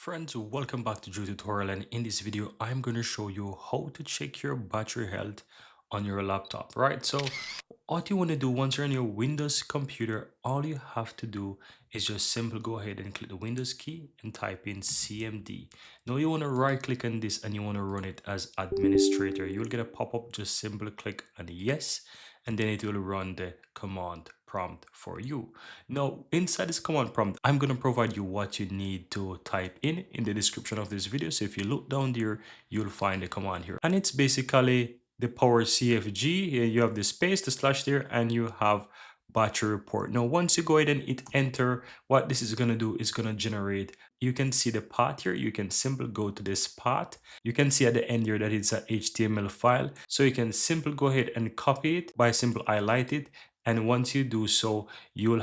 Friends, welcome back to Joe Tutorial, and in this video I'm going to show you how to check your battery health on your laptop, right? So what you want to do once you're on your Windows computer, all you have to do is just simply go ahead and click the Windows key and type in CMD. Now you want to right click on this and you want to run it as administrator. You'll get a pop-up, just simply click on yes, and then it will run the command prompt for you. Now, inside this command prompt, I'm going to provide you what you need to type in the description of this video. So if you look down there, you'll find the command here. And it's basically the power CFG. Here you have the space, the slash there, and you have battery report. Now, once you go ahead and hit enter, what this is going to do is going to generate. You can see the path here. You can simply go to this path. You can see at the end here that it's a HTML file. So you can simply go ahead and copy it by simply highlight it. And once you do so, you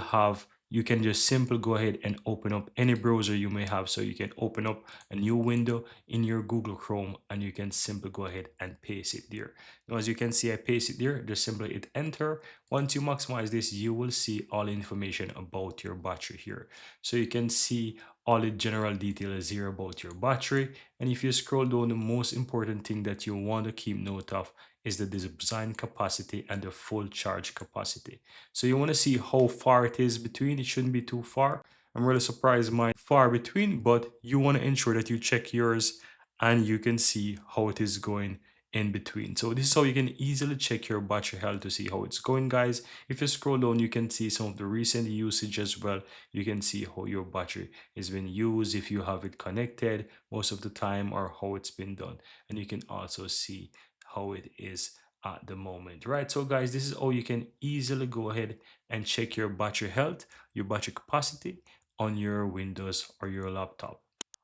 can just simply go ahead and open up any browser you may have. So you can open up a new window in your Google Chrome and you can simply go ahead and paste it there. Now, as you can see, I paste it there. Just simply hit enter. Once you maximize this, you will see all information about your battery here. So you can see all the general details here about your battery. And if you scroll down, the most important thing that you want to keep note of is the design capacity and the full charge capacity. So you want to see how far it is between. It shouldn't be too far. I'm really surprised mine far between, but you want to ensure that you check yours and you can see how it is going in between. So this is how you can easily check your battery health to see how it's going, guys. If you scroll down, you can see some of the recent usage as well. You can see how your battery is being used, if you have it connected most of the time, or how it's been done. And you can also see how it is at the moment, right? So guys, this is how you can easily go ahead and check your battery health, your battery capacity on your Windows or your laptop,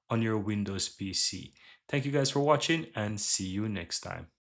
on your Windows PC. Thank you guys for watching and see you next time.